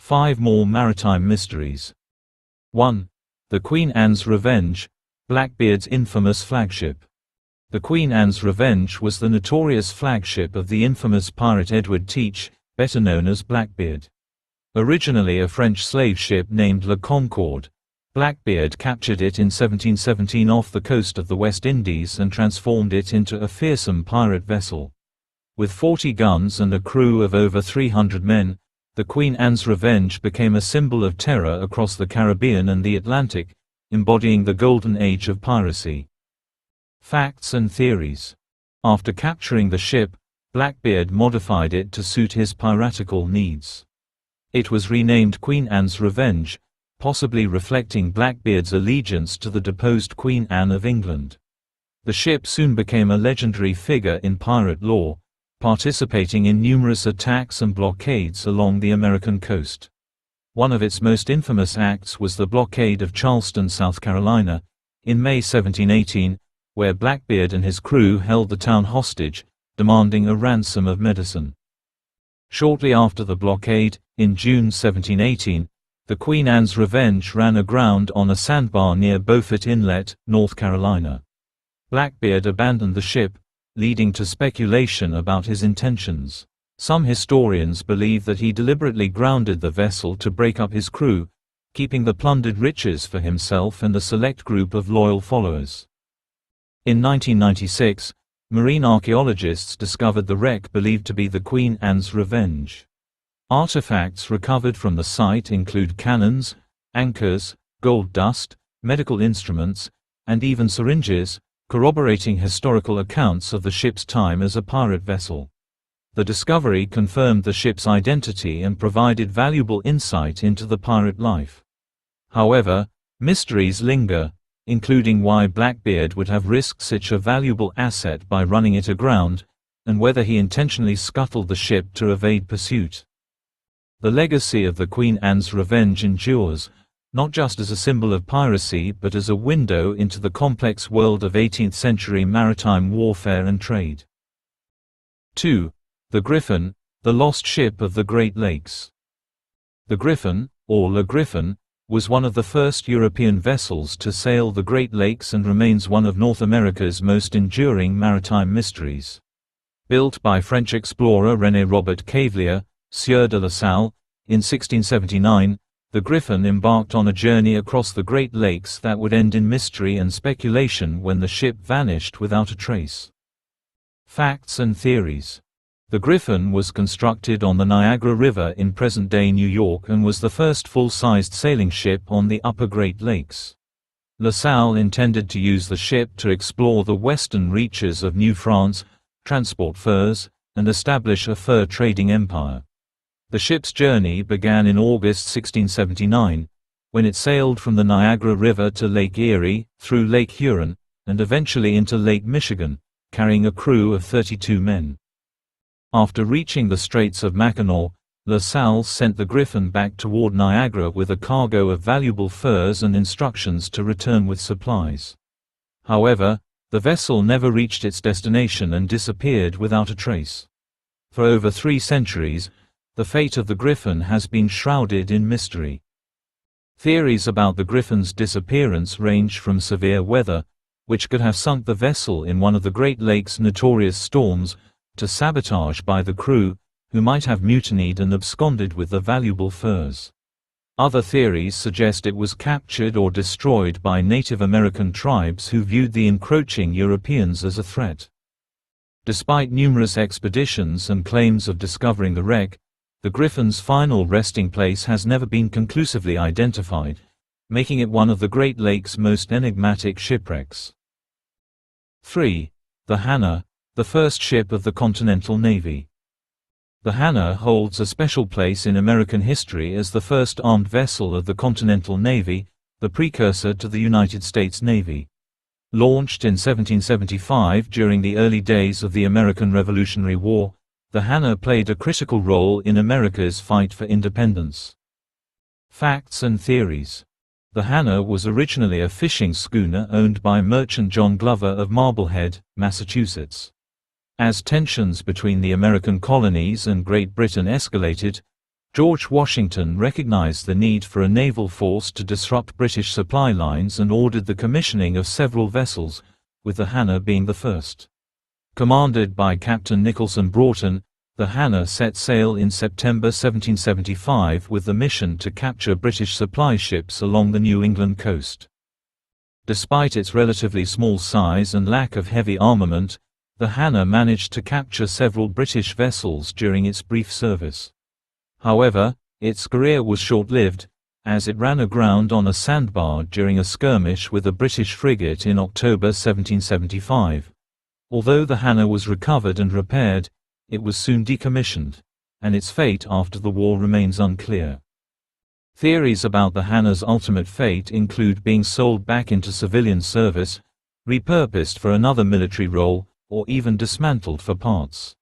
5 more maritime mysteries. 1. The Queen Anne's Revenge, Blackbeard's infamous flagship. The Queen Anne's Revenge was the notorious flagship of the infamous pirate Edward Teach, better known as Blackbeard. Originally a French slave ship named La Concorde, Blackbeard captured it in 1717 off the coast of the West Indies and transformed it into a fearsome pirate vessel. With 40 guns and a crew of over 300 men, the Queen Anne's Revenge became a symbol of terror across the Caribbean and the Atlantic, embodying the golden age of piracy. Facts and theories. After capturing the ship, Blackbeard modified it to suit his piratical needs. It was renamed Queen Anne's Revenge, possibly reflecting Blackbeard's allegiance to the deposed Queen Anne of England. The ship soon became a legendary figure in pirate lore, participating in numerous attacks and blockades along the American coast. One of its most infamous acts was the blockade of Charleston, South Carolina, in May 1718, where Blackbeard and his crew held the town hostage, demanding a ransom of medicine. Shortly after the blockade, in June 1718, the Queen Anne's Revenge ran aground on a sandbar near Beaufort Inlet, North Carolina. Blackbeard abandoned the ship, leading to speculation about his intentions. Some historians believe that he deliberately grounded the vessel to break up his crew, keeping the plundered riches for himself and a select group of loyal followers. In 1996, marine archaeologists discovered the wreck believed to be the Queen Anne's Revenge. Artifacts recovered from the site include cannons, anchors, gold dust, medical instruments, and even syringes, corroborating historical accounts of the ship's time as a pirate vessel. The discovery confirmed the ship's identity and provided valuable insight into the pirate life. However, mysteries linger, including why Blackbeard would have risked such a valuable asset by running it aground, and whether he intentionally scuttled the ship to evade pursuit. The legacy of the Queen Anne's Revenge endures, not just as a symbol of piracy but as a window into the complex world of 18th-century maritime warfare and trade. 2. The Griffin, the lost ship of the Great Lakes. The Griffin, or Le Griffin, was one of the first European vessels to sail the Great Lakes and remains one of North America's most enduring maritime mysteries. Built by French explorer René Robert Cavelier, Sieur de La Salle, in 1679, the Griffin embarked on a journey across the Great Lakes that would end in mystery and speculation when the ship vanished without a trace. Facts and theories. The Griffin was constructed on the Niagara River in present-day New York and was the first full-sized sailing ship on the upper Great Lakes. La Salle intended to use the ship to explore the western reaches of New France, transport furs, and establish a fur trading empire. The ship's journey began in August 1679, when it sailed from the Niagara River to Lake Erie, through Lake Huron, and eventually into Lake Michigan, carrying a crew of 32 men. After reaching the Straits of Mackinac, La Salle sent the Griffin back toward Niagara with a cargo of valuable furs and instructions to return with supplies. However, the vessel never reached its destination and disappeared without a trace. For over 3 centuries, the fate of the Griffin has been shrouded in mystery. Theories about the Griffin's disappearance range from severe weather, which could have sunk the vessel in one of the Great Lakes' notorious storms, to sabotage by the crew, who might have mutinied and absconded with the valuable furs. Other theories suggest it was captured or destroyed by Native American tribes who viewed the encroaching Europeans as a threat. Despite numerous expeditions and claims of discovering the wreck, the Griffin's final resting place has never been conclusively identified, making it one of the Great Lakes' most enigmatic shipwrecks. 3. The Hannah, the first ship of the Continental Navy. The Hannah holds a special place in American history as the first armed vessel of the Continental Navy, the precursor to the United States Navy. Launched in 1775 during the early days of the American Revolutionary War, the Hannah played a critical role in America's fight for independence. Facts and theories. The Hannah was originally a fishing schooner owned by merchant John Glover of Marblehead, Massachusetts. As tensions between the American colonies and Great Britain escalated, George Washington recognized the need for a naval force to disrupt British supply lines and ordered the commissioning of several vessels, with the Hannah being the first. Commanded by Captain Nicholson Broughton, the Hannah set sail in September 1775 with the mission to capture British supply ships along the New England coast. Despite its relatively small size and lack of heavy armament, the Hannah managed to capture several British vessels during its brief service. However, its career was short-lived, as it ran aground on a sandbar during a skirmish with a British frigate in October 1775. Although the Hannah was recovered and repaired, it was soon decommissioned, and its fate after the war remains unclear. Theories about the Hannah's ultimate fate include being sold back into civilian service, repurposed for another military role, or even dismantled for parts.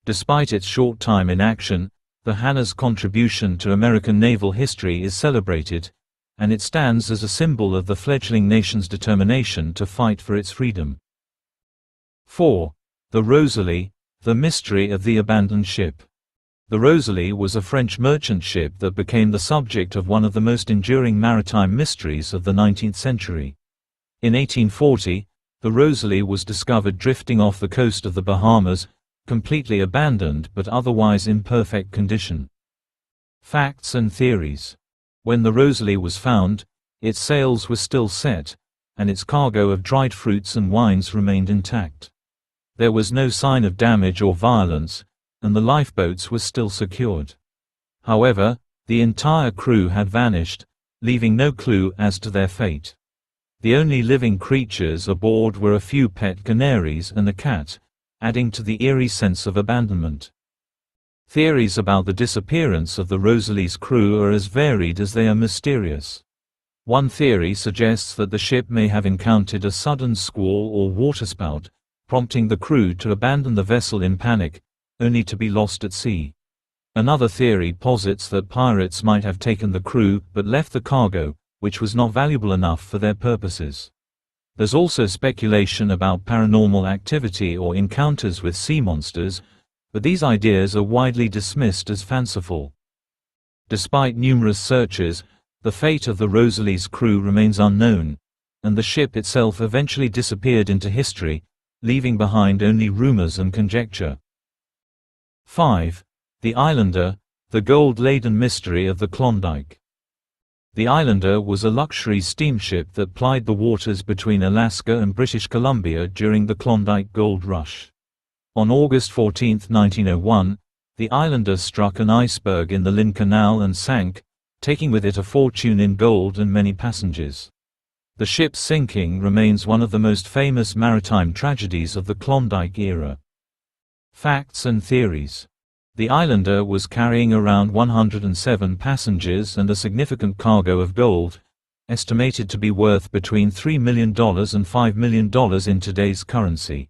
Despite its short time in action, the Hannah's contribution to American naval history is celebrated, and it stands as a symbol of the fledgling nation's determination to fight for its freedom. 4. The Rosalie, the mystery of the abandoned ship. The Rosalie was a French merchant ship that became the subject of one of the most enduring maritime mysteries of the 19th century. In 1840, the Rosalie was discovered drifting off the coast of the Bahamas, completely abandoned but otherwise in perfect condition. Facts and theories. When the Rosalie was found, its sails were still set, and its cargo of dried fruits and wines remained intact. There was no sign of damage or violence, and the lifeboats were still secured. However, the entire crew had vanished, leaving no clue as to their fate. The only living creatures aboard were a few pet canaries and a cat, adding to the eerie sense of abandonment. Theories about the disappearance of the Rosalie's crew are as varied as they are mysterious. One theory suggests that the ship may have encountered a sudden squall or waterspout, prompting the crew to abandon the vessel in panic, only to be lost at sea. Another theory posits that pirates might have taken the crew but left the cargo, which was not valuable enough for their purposes. There's also speculation about paranormal activity or encounters with sea monsters, but these ideas are widely dismissed as fanciful. Despite numerous searches, the fate of the Rosalie's crew remains unknown, and the ship itself eventually disappeared into history, leaving behind only rumors and conjecture. 5. The Islander, the gold-laden mystery of the Klondike. The Islander was a luxury steamship that plied the waters between Alaska and British Columbia during the Klondike Gold Rush. On August 14, 1901, the Islander struck an iceberg in the Lynn Canal and sank, taking with it a fortune in gold and many passengers. The ship's sinking remains one of the most famous maritime tragedies of the Klondike era. Facts and theories. The Islander was carrying around 107 passengers and a significant cargo of gold, estimated to be worth between $3 million and $5 million in today's currency.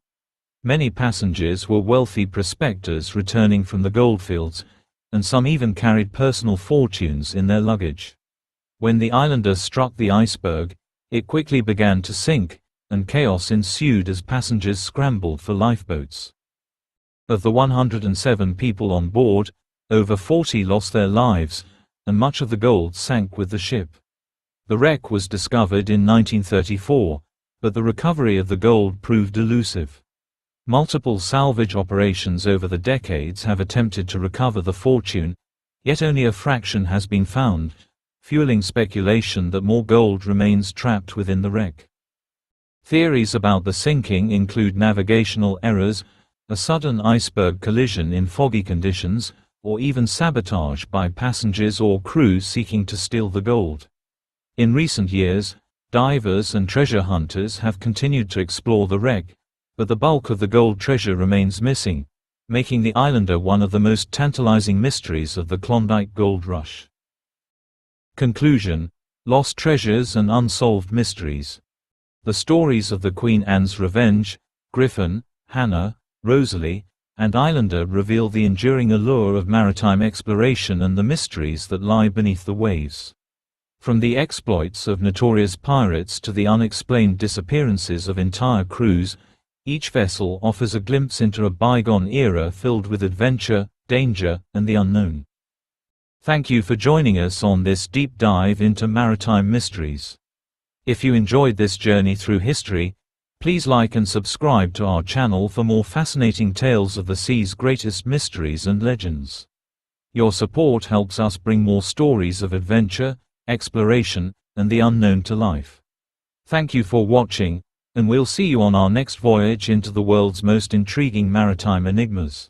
Many passengers were wealthy prospectors returning from the goldfields, and some even carried personal fortunes in their luggage. When the Islander struck the iceberg, it quickly began to sink, and chaos ensued as passengers scrambled for lifeboats. Of the 107 people on board, over 40 lost their lives, and much of the gold sank with the ship. The wreck was discovered in 1934, but the recovery of the gold proved elusive. Multiple salvage operations over the decades have attempted to recover the fortune, yet only a fraction has been found, fueling speculation that more gold remains trapped within the wreck. Theories about the sinking include navigational errors, a sudden iceberg collision in foggy conditions, or even sabotage by passengers or crew seeking to steal the gold. In recent years, divers and treasure hunters have continued to explore the wreck, but the bulk of the gold treasure remains missing, making the Islander one of the most tantalizing mysteries of the Klondike Gold Rush. Conclusion: Lost treasures and unsolved mysteries. The stories of the Queen Anne's Revenge, Griffin, Hannah, Rosalie, and Islander reveal the enduring allure of maritime exploration and the mysteries that lie beneath the waves. From the exploits of notorious pirates to the unexplained disappearances of entire crews, each vessel offers a glimpse into a bygone era filled with adventure, danger, and the unknown. Thank you for joining us on this deep dive into maritime mysteries. If you enjoyed this journey through history, please like and subscribe to our channel for more fascinating tales of the sea's greatest mysteries and legends. Your support helps us bring more stories of adventure, exploration, and the unknown to life. Thank you for watching, and we'll see you on our next voyage into the world's most intriguing maritime enigmas.